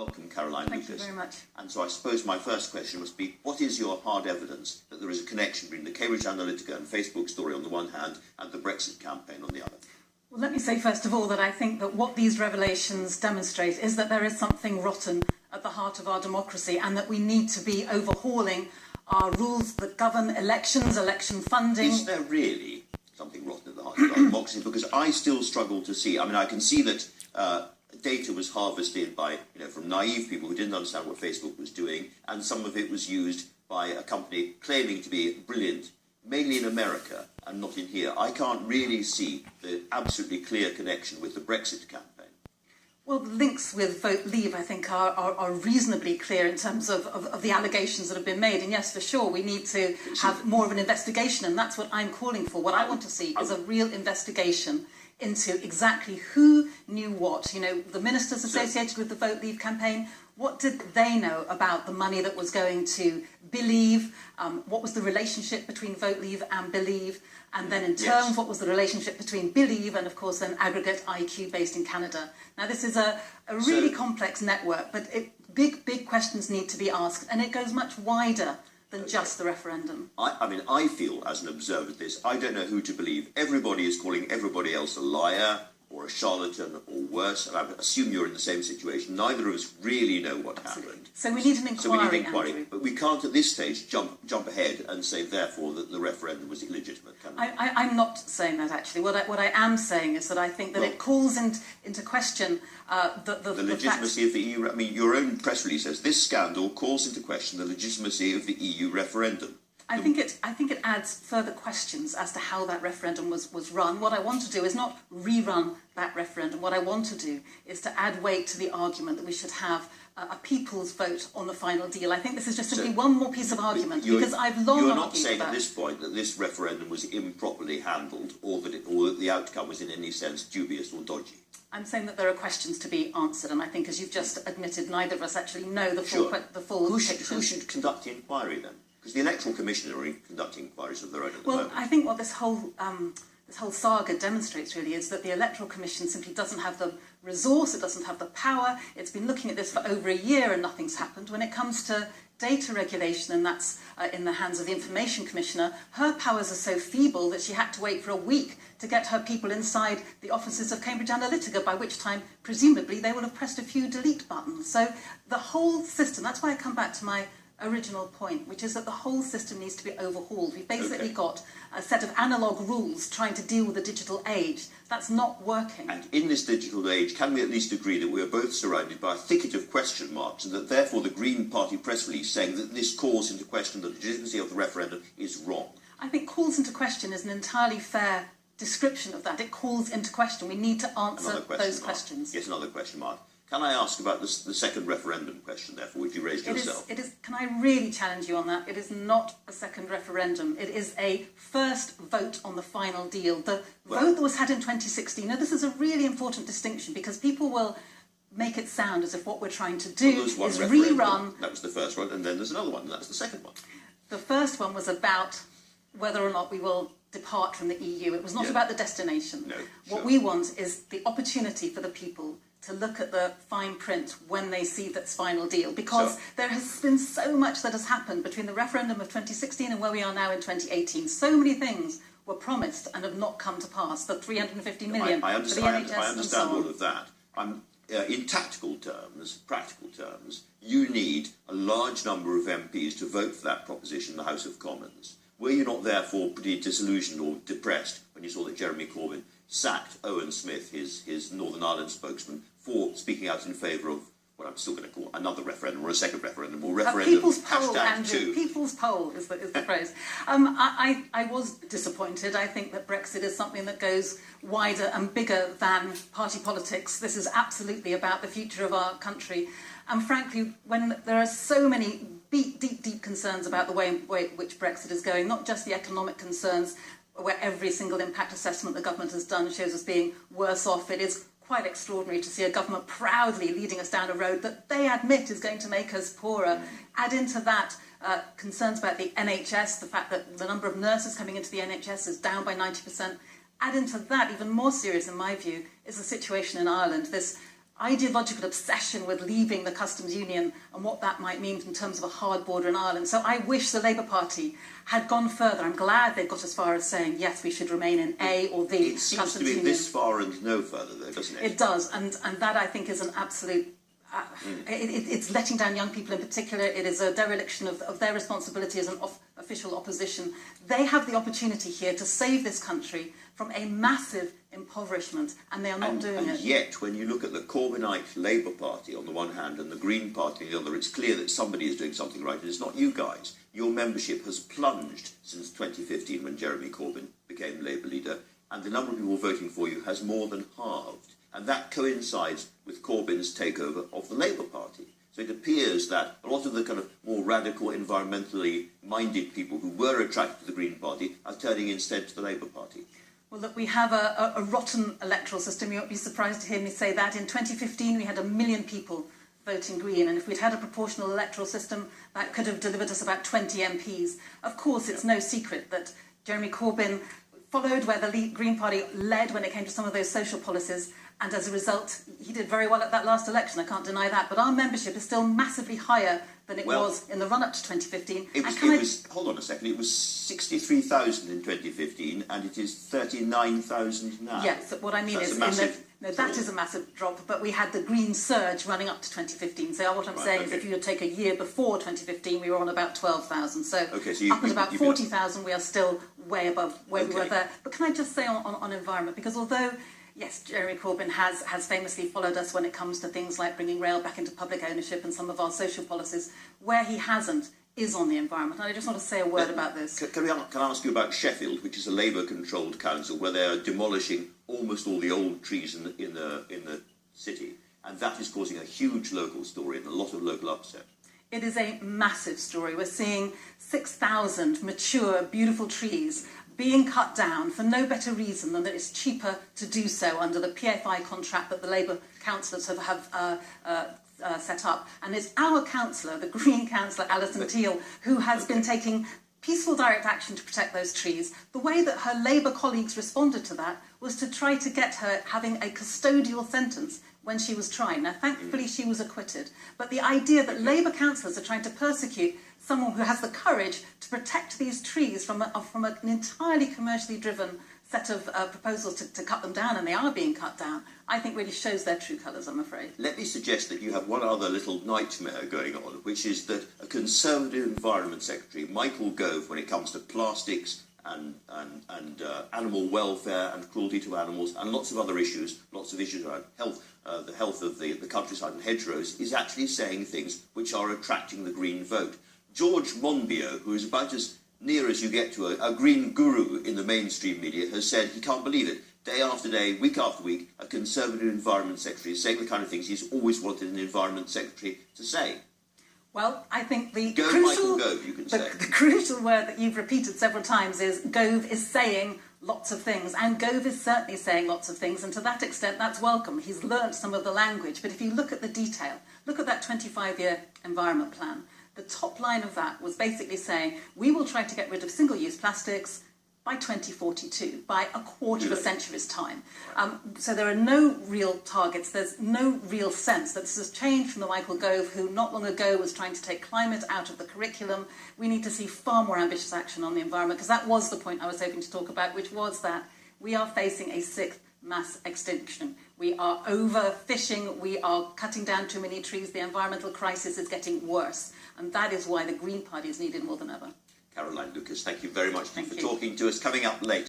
Welcome, Caroline Thank Lucas. you very much. And so I suppose my first question must be, what is your hard evidence that there is a connection between the Cambridge Analytica and Facebook story on the one hand and the Brexit campaign on the other? Well, let me say first of all that I think that what these revelations demonstrate is that there is something rotten at the heart of our democracy and that we need to be overhauling our rules that govern elections, election funding. Is there really something rotten at the heart of our democracy? Because I still struggle to see. I mean, I can see that data was harvested by, from naive people who didn't understand what Facebook was doing, and some of it was used by a company claiming to be brilliant, mainly in America and not in here. I can't really see the absolutely clear connection with the Brexit campaign. Well, the links with Vote Leave, I think, are reasonably clear in terms of the allegations that have been made. And yes, for sure, we need to have more of an investigation, and that's what I'm calling for. What I want to see is a real investigation into exactly who knew what. The ministers associated with the Vote Leave campaign, what did they know about the money that was going to Believe? What was the relationship between Vote Leave and Believe? And then in turn, what was the relationship between Believe and, of course, then Aggregate IQ based in Canada? Now, this is a really complex network, but big questions need to be asked, and it goes much wider than just the referendum. I feel, as an observer of this, I don't know who to believe. Everybody is calling everybody else a liar or a charlatan or worse, and I assume you're in the same situation. Neither of us really know what happened. So we need an inquiry, Andrew. But we can't at this stage jump ahead and say, therefore, that the referendum was illegitimate, can we? I'm not saying that, actually. What I am saying is that I think that it calls into question the legitimacy of the EU. I mean, your own press release says, this scandal calls into question the legitimacy of the EU referendum. I think it adds further questions as to how that referendum was run. What I want to do is not rerun that referendum. What I want to do is to add weight to the argument that we should have a people's vote on the final deal. I think this is just simply one more piece of argument, because I've long argued You're not saying at this point that this referendum was improperly handled or that the outcome was in any sense dubious or dodgy. I'm saying that there are questions to be answered, and I think, as you've just admitted, neither of us actually know the full picture. Who should conduct the inquiry then? Because the Electoral Commission are conducting inquiries of their own at the moment. Well, I think what this whole saga demonstrates really is that the Electoral Commission simply doesn't have the resource, it doesn't have the power. It's been looking at this for over a year and nothing's happened. When it comes to data regulation, and that's in the hands of the Information Commissioner, her powers are so feeble that she had to wait for a week to get her people inside the offices of Cambridge Analytica, by which time, presumably, they will have pressed a few delete buttons. So the whole system, that's why I come back to my original point, which is that the whole system needs to be overhauled. We've basically got a set of analogue rules trying to deal with the digital age. That's not working. And in this digital age, can we at least agree that we are both surrounded by a thicket of question marks, and that therefore the Green Party press release saying that this calls into question the legitimacy of the referendum is wrong? I think calls into question is an entirely fair description of that. It calls into question. We need to answer those questions. Yes, another question mark. Can I ask about the second referendum question, therefore, which you raised yourself? Can I really challenge you on that? It is not a second referendum. It is a first vote on the final deal. The vote that was had in 2016. Now, this is a really important distinction, because people will make it sound as if what we're trying to do is rerun. That was the first one, and then there's another one, and that's the second one. The first one was about whether or not we will depart from the EU. It was not about the destination. No, What we want is the opportunity for the people to look at the fine print when they see this final deal, because there has been so much that has happened between the referendum of 2016 and where we are now in 2018. So many things were promised and have not come to pass. The 350 million I for the NHS I understand all of that. In tactical terms, practical terms, you need a large number of MPs to vote for that proposition in the House of Commons. Were you not therefore pretty disillusioned or depressed when you saw that Jeremy Corbyn sacked Owen Smith, his Northern Ireland spokesman, for speaking out in favour of what I'm still going to call another referendum or a second referendum or referendum? People's poll, Andrew. People's poll is the phrase. I was disappointed. I think that Brexit is something that goes wider and bigger than party politics. This is absolutely about the future of our country. And frankly, when there are so many deep concerns about the way in which Brexit is going, not just the economic concerns, where every single impact assessment the government has done shows us being worse off. It is quite extraordinary to see a government proudly leading us down a road that they admit is going to make us poorer. Add into that concerns about the NHS, the fact that the number of nurses coming into the NHS is down by 90%. Add into that, even more serious in my view, is the situation in Ireland. ideological obsession with leaving the customs union and what that might mean in terms of a hard border in Ireland. So I wish the Labour Party had gone further. I'm glad they've got as far as saying, yes, we should remain in A or the It seems customs to be union. this far and no further, though, doesn't it? It does, and that, I think, is an absolute... it's letting down young people in particular. It is a dereliction of their responsibility as an official opposition. They have the opportunity here to save this country from a massive impoverishment, and they are not doing it. And yet, when you look at the Corbynite Labour Party on the one hand and the Green Party on the other, it's clear that somebody is doing something right, and it's not you guys. Your membership has plunged since 2015 when Jeremy Corbyn became Labour leader, and the number of people voting for you has more than halved. And that coincides with Corbyn's takeover of the Labour Party. So it appears that a lot of the kind of more radical, environmentally minded people who were attracted to the Green Party are turning instead to the Labour Party. Well, look, we have a rotten electoral system. You won't be surprised to hear me say that. In 2015, we had 1 million people voting Green, and if we'd had a proportional electoral system, that could have delivered us about 20 MPs. Of course, it's no secret that Jeremy Corbyn followed where the Green Party led when it came to some of those social policies, and as a result, he did very well at that last election. I can't deny that. But our membership is still massively higher than it was in the run-up to 2015. Hold on a second, it was 63,000 in 2015, and it is 39,000 now. Yes, what I mean is... that is a massive drop, but we had the green surge running up to 2015. So what I'm saying is if you take a year before 2015, we were on about 12,000. So up at about 40,000, we are still way above where we were there. But can I just say on environment, because although... yes, Jeremy Corbyn has famously followed us when it comes to things like bringing rail back into public ownership and some of our social policies. Where he hasn't is on the environment. And I just want to say a word about this. Can I ask you about Sheffield, which is a Labour-controlled council, where they are demolishing almost all the old trees in the city, and that is causing a huge local story and a lot of local upset. It is a massive story. We're seeing 6,000 mature, beautiful trees being cut down for no better reason than that it's cheaper to do so under the PFI contract that the Labour councillors have set up. And it's our councillor, the Green councillor, Alison Teal, who has been taking peaceful direct action to protect those trees. The way that her Labour colleagues responded to that was to try to get her having a custodial sentence when she was tried. Now, thankfully, she was acquitted. But the idea that Labour councillors are trying to persecute someone who has the courage to protect these trees from an entirely commercially driven set of proposals to cut them down, and they are being cut down, I think really shows their true colours, I'm afraid. Let me suggest that you have one other little nightmare going on, which is that a Conservative Environment Secretary, Michael Gove, when it comes to plastics and animal welfare and cruelty to animals and lots of other issues, lots of issues around health, the health of the countryside and hedgerows, is actually saying things which are attracting the Green vote. George Monbiot, who is about as near as you get to a green guru in the mainstream media, has said he can't believe it. Day after day, week after week, a Conservative Environment Secretary is saying the kind of things he's always wanted an Environment Secretary to say. Well, I think the Michael Gove, you can say. The crucial word that you've repeated several times is Gove is saying lots of things, and Gove is certainly saying lots of things, and to that extent, that's welcome. He's learnt some of the language, but if you look at the detail, look at that 25-year environment plan. The top line of that was basically saying, we will try to get rid of single-use plastics by 2042, by a quarter of a century's time. So there are no real targets. There's no real sense that this has changed from the Michael Gove, who not long ago was trying to take climate out of the curriculum. We need to see far more ambitious action on the environment, because that was the point I was hoping to talk about, which was that we are facing a sixth mass extinction. We are overfishing, we are cutting down too many trees, the environmental crisis is getting worse. And that is why the Green Party is needed more than ever. Caroline Lucas, thank you very much for talking to us. Coming up late.